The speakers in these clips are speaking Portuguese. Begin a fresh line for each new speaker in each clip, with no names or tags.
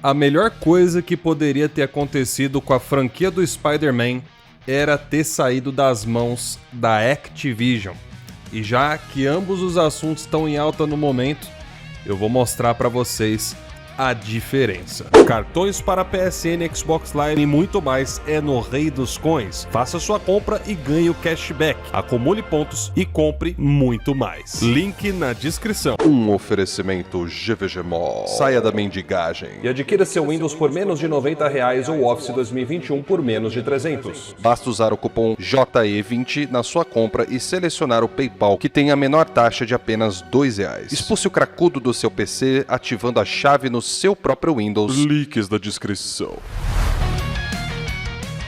A melhor coisa que poderia ter acontecido com a franquia do Spider-Man era ter saído das mãos da Activision. E já que ambos os assuntos estão em alta no momento, eu vou mostrar para vocês a diferença. Cartões para PSN, Xbox Live e muito mais é no Rei dos Coins. Faça sua compra e ganhe o cashback. Acumule pontos e compre muito mais. Link na descrição.
Um oferecimento GVG Mall. Saia da mendigagem.
E adquira seu Windows por menos de R$90 ou Office 2021 por menos de 300.
Basta usar o cupom JE20 na sua compra e selecionar o PayPal, que tem a menor taxa de apenas R$2. Expulse o cracudo do seu PC ativando a chave no seu próprio Windows. Links da descrição.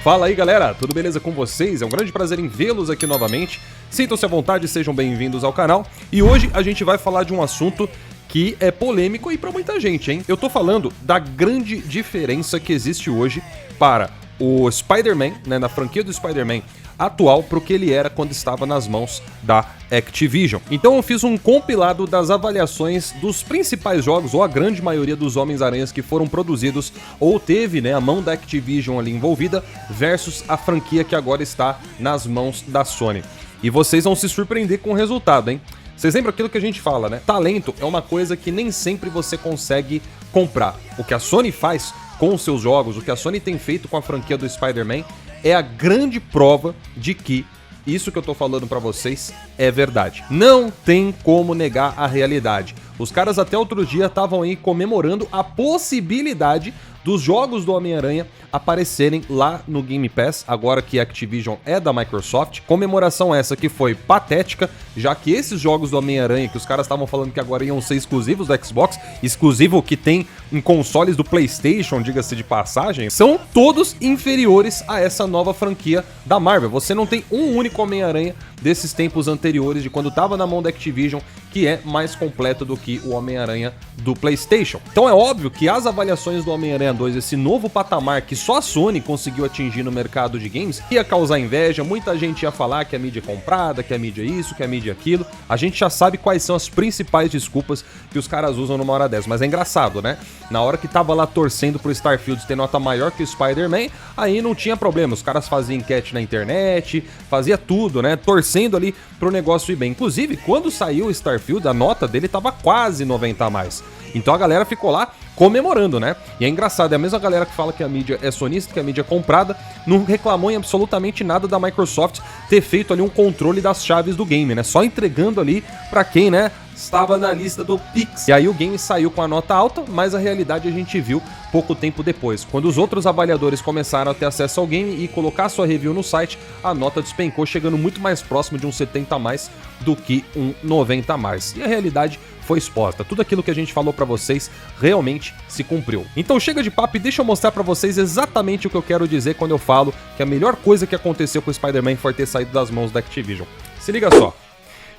Fala aí galera, tudo beleza com vocês? É um grande prazer em vê-los aqui novamente. Sintam-se à vontade, sejam bem-vindos ao canal. E hoje a gente vai falar de um assunto que é polêmico aí pra muita gente, hein? Eu tô falando da grande diferença que existe hoje para o Spider-Man, né, na franquia do Spider-Man atual, pro que ele era quando estava nas mãos da Activision. Então eu fiz um compilado das avaliações dos principais jogos, ou a grande maioria dos Homens-Aranhas que foram produzidos, ou teve, né, a mão da Activision ali envolvida, versus a franquia que agora está nas mãos da Sony. E vocês vão se surpreender com o resultado, hein? Vocês lembram aquilo que a gente fala, né? Talento é uma coisa que nem sempre você consegue comprar. O que a Sony faz com os seus jogos, o que a Sony tem feito com a franquia do Spider-Man, é a grande prova de que isso que eu tô falando pra vocês é verdade. Não tem como negar a realidade. Os caras até outro dia estavam aí comemorando a possibilidade dos jogos do Homem-Aranha aparecerem lá no Game Pass, agora que a Activision é da Microsoft. Comemoração essa que foi patética, já que esses jogos do Homem-Aranha, que os caras estavam falando que agora iam ser exclusivos do Xbox, exclusivo que tem em consoles do PlayStation, diga-se de passagem, são todos inferiores a essa nova franquia da Marvel. Você não tem um único Homem-Aranha desses tempos anteriores, de quando estava na mão da Activision, que é mais completo do que o Homem-Aranha do PlayStation. Então é óbvio que as avaliações do Homem-Aranha 2, esse novo patamar que só a Sony conseguiu atingir no mercado de games, ia causar inveja, muita gente ia falar que a mídia é comprada, que a mídia é isso, que a mídia é aquilo. A gente já sabe quais são as principais desculpas que os caras usam numa hora dessa, mas é engraçado, né? Na hora que tava lá torcendo pro Starfield ter nota maior que o Spider-Man, aí não tinha problema, os caras faziam enquete na internet, fazia tudo, né? Torcendo ali pro negócio ir bem. Inclusive, quando saiu o Starfield, a nota dele tava quase 90 a mais. Então a galera ficou lá comemorando, né? E é engraçado, é a mesma galera que fala que a mídia é sonista, que a mídia é comprada, não reclamou em absolutamente nada da Microsoft ter feito ali um controle das chaves do game, né? Só entregando ali pra quem, né, estava na lista do Pix. E aí o game saiu com a nota alta, mas a realidade a gente viu pouco tempo depois. Quando os outros avaliadores começaram a ter acesso ao game e colocar sua review no site, a nota despencou, chegando muito mais próximo de um 70 a mais do que um 90 a mais. E a realidade foi exposta. Tudo aquilo que a gente falou pra vocês realmente se cumpriu. Então chega de papo e deixa eu mostrar pra vocês exatamente o que eu quero dizer quando eu falo que a melhor coisa que aconteceu com o Spider-Man foi ter saído das mãos da Activision. Se liga só.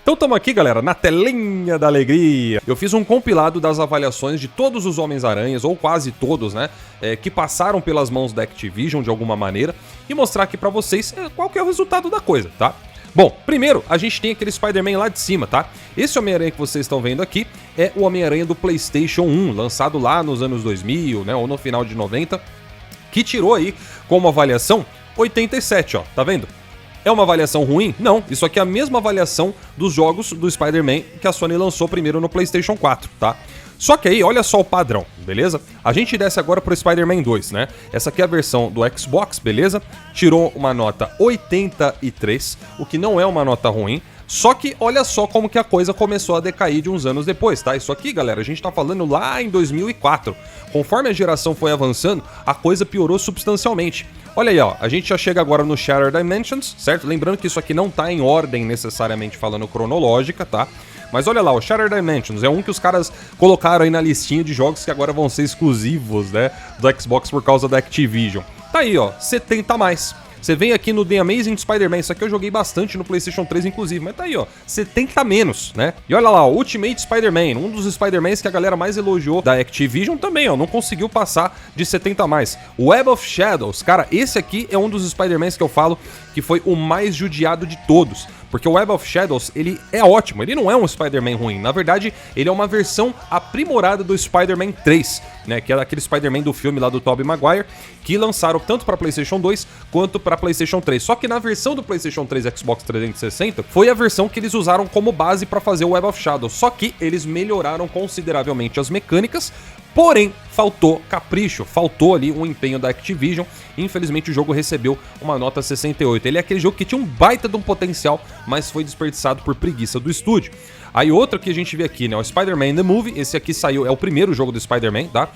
Então estamos aqui, galera, na telinha da alegria. Eu fiz um compilado das avaliações de todos os Homens-Aranhas, ou quase todos, né, que passaram pelas mãos da Activision de alguma maneira, e mostrar aqui pra vocês qual que é o resultado da coisa, tá? Bom, primeiro, a gente tem aquele Spider-Man lá de cima, tá? Esse Homem-Aranha que vocês estão vendo aqui é o Homem-Aranha do PlayStation 1, lançado lá nos anos 2000, né, ou no final de 90, que tirou aí como avaliação 87, ó, tá vendo? É uma avaliação ruim? Não, isso aqui é a mesma avaliação dos jogos do Spider-Man que a Sony lançou primeiro no PlayStation 4, tá? Só que aí, olha só o padrão, beleza? A gente desce agora pro Spider-Man 2, né? Essa aqui é a versão do Xbox, beleza? Tirou uma nota 83, o que não é uma nota ruim. Só que olha só como que a coisa começou a decair de uns anos depois, tá? Isso aqui, galera, a gente tá falando lá em 2004. Conforme a geração foi avançando, a coisa piorou substancialmente. Olha aí, ó, a gente já chega agora no Shattered Dimensions, certo? Lembrando que isso aqui não tá em ordem necessariamente falando cronológica, tá? Mas olha lá, o Shattered Dimensions é um que os caras colocaram aí na listinha de jogos que agora vão ser exclusivos, né, do Xbox por causa da Activision. Tá aí, ó, 70 a mais. Você vem aqui no The Amazing Spider-Man, isso aqui eu joguei bastante no PlayStation 3 inclusive, mas tá aí, ó, 70 a menos, né? E olha lá, o Ultimate Spider-Man, um dos Spider-Mans que a galera mais elogiou da Activision também, ó, não conseguiu passar de 70 a mais. O Web of Shadows, cara, esse aqui é um dos Spider-Mans que eu falo que foi o mais judiado de todos, porque o Web of Shadows, ele é ótimo, ele não é um Spider-Man ruim, na verdade, ele é uma versão aprimorada do Spider-Man 3, né, que é aquele Spider-Man do filme lá do Tobey Maguire, que lançaram tanto para PlayStation 2 quanto para PlayStation 3. Só que na versão do PlayStation 3 e Xbox 360 foi a versão que eles usaram como base para fazer o Web of Shadows. Só que eles melhoraram consideravelmente as mecânicas, porém faltou capricho, faltou ali um empenho da Activision. Infelizmente o jogo recebeu uma nota 68. Ele é aquele jogo que tinha um baita de um potencial, mas foi desperdiçado por preguiça do estúdio. Aí outro que a gente vê aqui, né, o Spider-Man The Movie. Esse aqui saiu, é o primeiro jogo do Spider-Man, tá?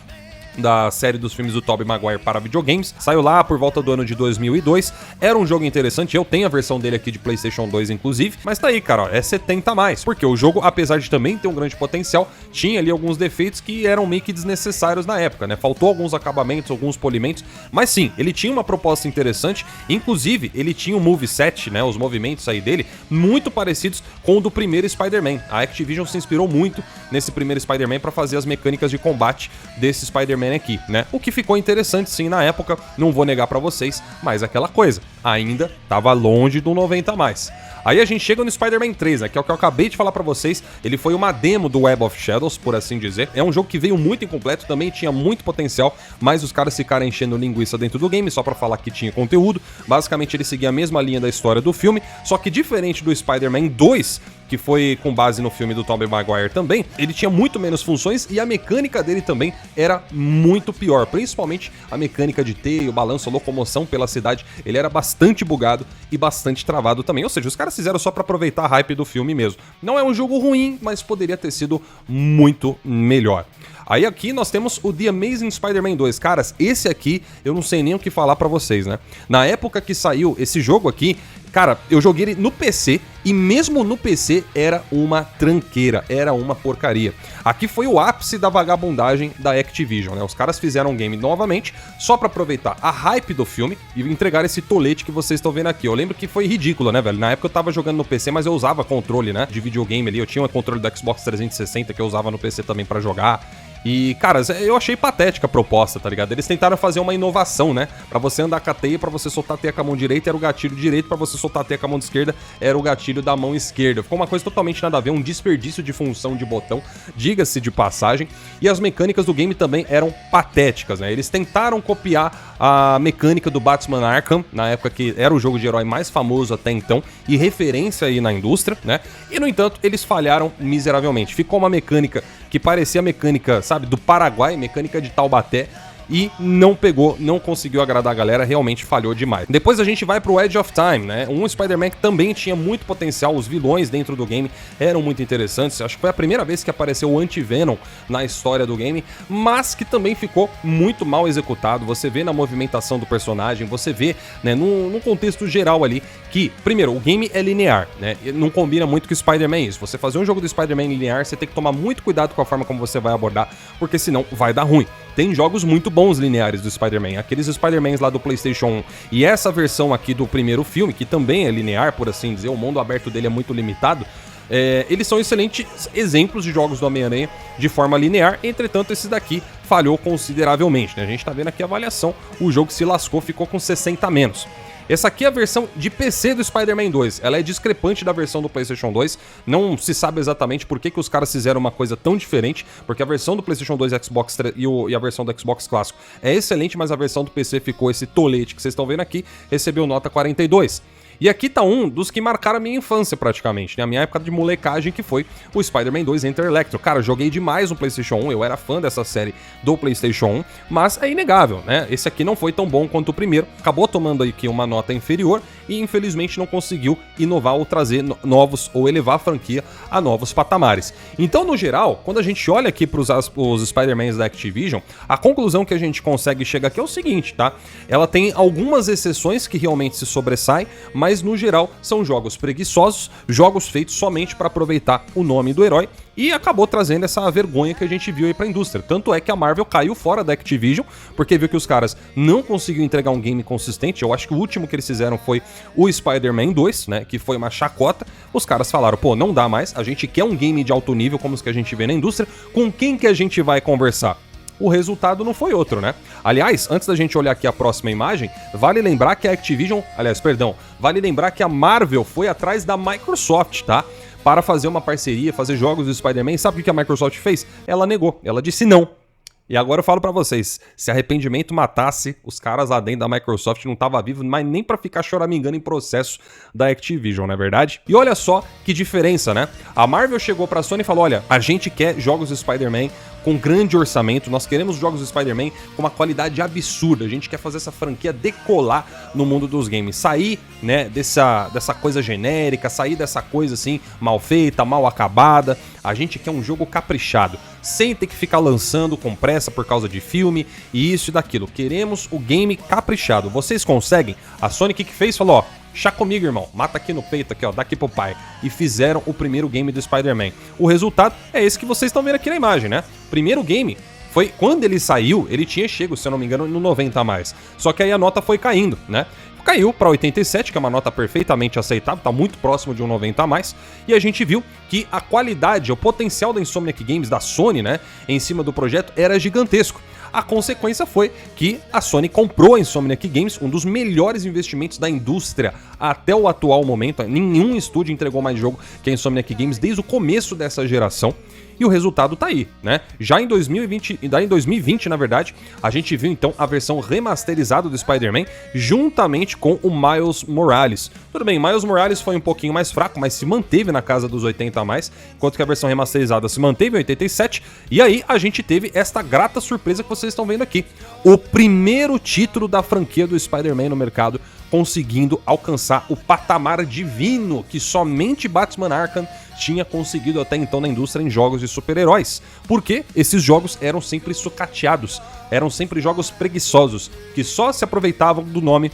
Da série dos filmes do Tobey Maguire para videogames. Saiu lá por volta do ano de 2002. Era um jogo interessante, eu tenho a versão dele aqui de PlayStation 2 inclusive, mas tá aí, cara, ó, é 70 a mais. Porque o jogo, apesar de também ter um grande potencial, tinha ali alguns defeitos que eram meio que desnecessários na época, né? Faltou alguns acabamentos, alguns polimentos, mas sim, ele tinha uma proposta interessante, inclusive ele tinha um moveset, né, os movimentos aí dele, muito parecidos com o do primeiro Spider-Man. A Activision se inspirou muito nesse primeiro Spider-Man para fazer as mecânicas de combate desse Spider-Man aqui, né? O que ficou interessante sim na época, não vou negar pra vocês, mas aquela coisa, ainda tava longe do 90 a mais. Aí a gente chega no Spider-Man 3, né, que é o que eu acabei de falar pra vocês. Ele foi uma demo do Web of Shadows, por assim dizer. É um jogo que veio muito incompleto, também tinha muito potencial, mas os caras ficaram enchendo linguiça dentro do game só pra falar que tinha conteúdo. Basicamente ele seguia a mesma linha da história do filme, só que diferente do Spider-Man 2, que foi com base no filme do Tobey Maguire também, ele tinha muito menos funções e a mecânica dele também era muito pior, principalmente a mecânica de ter o balanço, a locomoção pela cidade, ele era bastante bugado e bastante travado também, ou seja, os caras fizeram só pra aproveitar a hype do filme mesmo. Não é um jogo ruim, mas poderia ter sido muito melhor. Aí aqui nós temos o The Amazing Spider-Man 2. Caras, esse aqui eu não sei nem o que falar pra vocês, né? Na época que saiu esse jogo aqui, cara, eu joguei ele no PC e mesmo no PC era uma tranqueira, era uma porcaria. Aqui foi o ápice da vagabundagem da Activision, né? Os caras fizeram um game novamente só pra aproveitar a hype do filme e entregar esse tolete que vocês estão vendo aqui. Eu lembro que foi ridículo, né, velho? Na época eu tava jogando no PC, mas eu usava controle, né, de videogame ali. Eu tinha um controle do Xbox 360 que eu usava no PC também pra jogar. E, cara, eu achei patética a proposta, tá ligado? Eles tentaram fazer uma inovação, né? Pra você andar com a teia, pra você soltar a teia com a mão direita era o gatilho direito, pra você soltar a teia com a mão esquerda era o gatilho da mão esquerda. Ficou uma coisa totalmente nada a ver, um desperdício de função de botão, diga-se de passagem. E as mecânicas do game também eram patéticas, né? Eles tentaram copiar a mecânica do Batman Arkham, na época que era o jogo de herói mais famoso até então, e referência aí na indústria, né? E, no entanto, eles falharam miseravelmente. Ficou uma mecânica que parecia a mecânica, sabe, do Paraguai, mecânica de Taubaté, e não pegou, não conseguiu agradar a galera, realmente falhou demais. Depois a gente vai pro Edge of Time, né? Um Spider-Man que também tinha muito potencial, os vilões dentro do game eram muito interessantes. Acho que foi a primeira vez que apareceu o Anti-Venom na história do game, mas que também ficou muito mal executado. Você vê na movimentação do personagem, você vê, né, num contexto geral ali, que, primeiro, o game é linear, né? Não combina muito com o Spider-Man isso. Você fazer um jogo do Spider-Man linear, você tem que tomar muito cuidado com a forma como você vai abordar, porque senão vai dar ruim. Tem jogos muito bons lineares do Spider-Man, aqueles Spider-Mans lá do PlayStation 1 e essa versão aqui do primeiro filme, que também é linear, por assim dizer, o mundo aberto dele é muito limitado, eles são excelentes exemplos de jogos do Homem-Aranha de forma linear, entretanto esse daqui falhou consideravelmente, né? A gente tá vendo aqui a avaliação, o jogo se lascou, ficou com 60 a menos. Essa aqui é a versão de PC do Spider-Man 2, ela é discrepante da versão do PlayStation 2, não se sabe exatamente por que os caras fizeram uma coisa tão diferente, porque a versão do PlayStation 2 Xbox e a versão do Xbox clássico é excelente, mas a versão do PC ficou esse tolete que vocês estão vendo aqui, recebeu nota 42. E aqui tá um dos que marcaram a minha infância praticamente, né? A minha época de molecagem, que foi o Spider-Man 2 Enter Electro. Cara, eu joguei demais no PlayStation 1, eu era fã dessa série do PlayStation 1, mas é inegável, né? Esse aqui não foi tão bom quanto o primeiro, acabou tomando aqui uma nota inferior e infelizmente não conseguiu inovar ou trazer novos, ou elevar a franquia a novos patamares. Então, no geral, quando a gente olha aqui pros Spider-Mans da Activision, a conclusão que a gente consegue chegar aqui é o seguinte, tá? Ela tem algumas exceções que realmente se sobressaem, mas no geral são jogos preguiçosos, jogos feitos somente para aproveitar o nome do herói e acabou trazendo essa vergonha que a gente viu aí pra indústria. Tanto é que a Marvel caiu fora da Activision, porque viu que os caras não conseguiram entregar um game consistente. Eu acho que o último que eles fizeram foi o Spider-Man 2, né, que foi uma chacota. Os caras falaram, pô, não dá mais, a gente quer um game de alto nível como os que a gente vê na indústria, com quem que a gente vai conversar? o resultado não foi outro, né? Aliás, antes da gente olhar aqui a próxima imagem, vale lembrar que a Activision, vale lembrar que a Marvel foi atrás da Microsoft, tá? Para fazer uma parceria, fazer jogos do Spider-Man. Sabe o que a Microsoft fez? Ela negou, ela disse não. E agora eu falo pra vocês, se arrependimento matasse, os caras lá dentro da Microsoft não tava vivo, mas nem pra ficar choramingando em processo da Activision, não é verdade? E olha só que diferença, né? A Marvel chegou pra Sony e falou, olha, a gente quer jogos do Spider-Man com grande orçamento, nós queremos jogos do Spider-Man com uma qualidade absurda, a gente quer fazer essa franquia decolar no mundo dos games, sair, né, dessa coisa genérica, sair dessa coisa assim, mal feita, mal acabada, a gente quer um jogo caprichado, sem ter que ficar lançando com pressa por causa de filme e isso e daquilo, queremos o game caprichado, vocês conseguem? A Sony o que fez? Falou, ó, chá comigo, irmão. Mata aqui no peito, aqui, ó. Dá aqui pro pai. E fizeram o primeiro game do Spider-Man. O resultado é esse que vocês estão vendo aqui na imagem, né? Primeiro game foi... Quando ele saiu, ele tinha chego, se eu não me engano, no 90 a mais. Só que aí a nota foi caindo, né? Caiu para 87, que é uma nota perfeitamente aceitável, tá muito próximo de um 90 a mais. E a gente viu que a qualidade, o potencial da Insomniac Games, da Sony, né? Em cima do projeto, era gigantesco. A consequência foi que a Sony comprou a Insomniac Games, um dos melhores investimentos da indústria até o atual momento. Nenhum estúdio entregou mais jogo que a Insomniac Games desde o começo dessa geração. E o resultado tá aí, né? Já em 2020, na verdade, a gente viu então a versão remasterizada do Spider-Man juntamente com o Miles Morales. Tudo bem, Miles Morales foi um pouquinho mais fraco, mas se manteve na casa dos 80 a mais, enquanto que a versão remasterizada se manteve em 87. E aí a gente teve esta grata surpresa que vocês estão vendo aqui. O primeiro título da franquia do Spider-Man no mercado, conseguindo alcançar o patamar divino que somente Batman Arkham tinha conseguido até então na indústria em jogos de super-heróis. Porque esses jogos eram sempre sucateados, eram sempre jogos preguiçosos, que só se aproveitavam do nome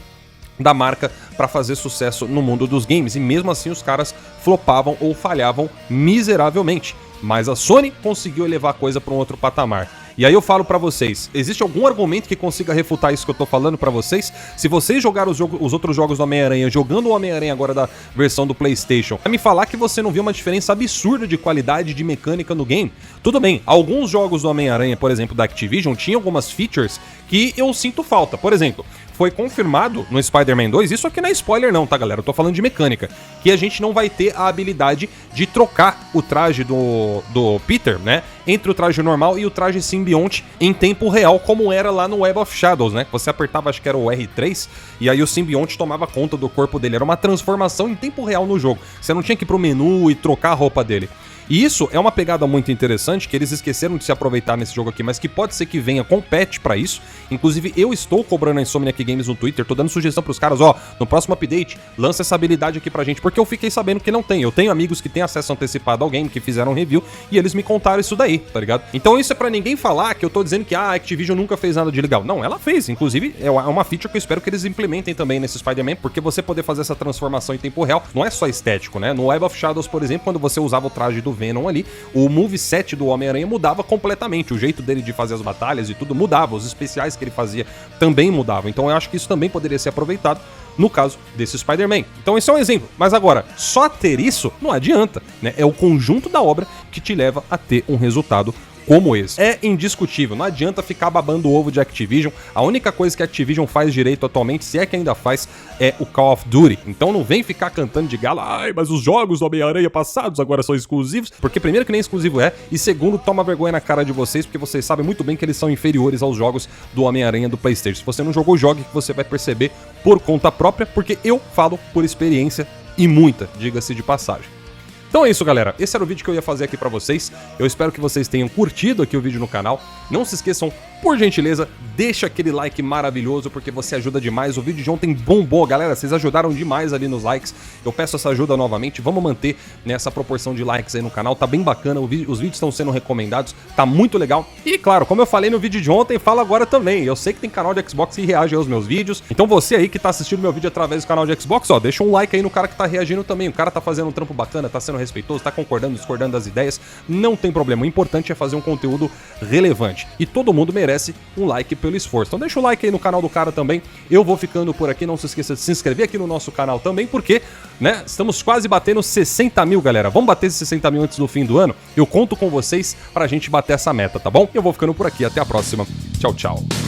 da marca para fazer sucesso no mundo dos games, e mesmo assim os caras flopavam ou falhavam miseravelmente. Mas a Sony conseguiu elevar a coisa para um outro patamar. E aí eu falo pra vocês, existe algum argumento que consiga refutar isso que eu tô falando pra vocês? Se vocês jogaram os outros jogos do Homem-Aranha, jogando o Homem-Aranha agora da versão do PlayStation, vai me falar que você não viu uma diferença absurda de qualidade de mecânica no game? Tudo bem, alguns jogos do Homem-Aranha, por exemplo, da Activision, tinham algumas features que eu sinto falta. Por exemplo, foi confirmado no Spider-Man 2, isso aqui não é spoiler não, tá galera? Eu tô falando de mecânica, que a gente não vai ter a habilidade de trocar o traje do Peter, né? Entre o traje normal e o traje simbionte em tempo real, como era lá no Web of Shadows, né? Você apertava, acho que era o R3, e aí o simbionte tomava conta do corpo dele. Era uma transformação em tempo real no jogo. Você não tinha que ir pro menu e trocar a roupa dele. E isso é uma pegada muito interessante, que eles esqueceram de se aproveitar nesse jogo aqui, mas que pode ser que venha com patch pra isso. Inclusive, eu estou cobrando a Insomniac Games no Twitter, tô dando sugestão pros caras, ó, no próximo update, lança essa habilidade aqui pra gente, porque eu fiquei sabendo que não tem. Eu tenho amigos que têm acesso antecipado ao game, que fizeram review, e eles me contaram isso daí, tá ligado? Então isso é pra ninguém falar que eu tô dizendo que a Activision nunca fez nada de legal. Não, ela fez, inclusive, é uma feature que eu espero que eles implementem também nesse Spider-Man, porque você poder fazer essa transformação em tempo real não é só estético, né? No Web of Shadows, por exemplo, quando você usava o traje do Venom ali, o moveset do Homem-Aranha mudava completamente, o jeito dele de fazer as batalhas e tudo mudava, os especiais que ele fazia também mudavam, então eu acho que isso também poderia ser aproveitado no caso desse Spider-Man. Então esse é um exemplo, mas agora, só ter isso não adianta, né? É o conjunto da obra que te leva a ter um resultado como esse. É indiscutível, não adianta ficar babando o ovo de Activision. A única coisa que a Activision faz direito atualmente, se é que ainda faz, é o Call of Duty. Então não vem ficar cantando de gala, ai, mas os jogos do Homem-Aranha passados agora são exclusivos, porque primeiro que nem exclusivo é, e segundo, toma vergonha na cara de vocês, porque vocês sabem muito bem que eles são inferiores aos jogos do Homem-Aranha do PlayStation. Se você não jogou, jogue, que você vai perceber por conta própria, porque eu falo por experiência e muita, diga-se de passagem. Então é isso, galera. Esse era o vídeo que eu ia fazer aqui pra vocês. Eu espero que vocês tenham curtido aqui o vídeo no canal. Não se esqueçam, por gentileza, deixa aquele like maravilhoso, porque você ajuda demais. O vídeo de ontem bombou, galera. Vocês ajudaram demais ali nos likes. Eu peço essa ajuda novamente. Vamos manter nessa proporção de likes aí no canal. Tá bem bacana. Os vídeos estão sendo recomendados. Tá muito legal. E, claro, como eu falei no vídeo de ontem, falo agora também. Eu sei que tem canal de Xbox que reage aos meus vídeos. Então você aí que tá assistindo meu vídeo através do canal de Xbox, ó, deixa um like aí no cara que tá reagindo também. O cara tá fazendo um trampo bacana, tá sendo respeitoso, tá concordando, discordando das ideias, não tem problema. O importante é fazer um conteúdo relevante. E todo mundo merece merece um like pelo esforço. Então deixa o like aí no canal do cara também. Eu vou ficando por aqui, não se esqueça de se inscrever aqui no nosso canal também, porque, né, estamos quase batendo 60 mil, galera. Vamos bater esses 60 mil antes do fim do ano? Eu conto com vocês pra gente bater essa meta, tá bom? Eu vou ficando por aqui, até a próxima. Tchau, tchau.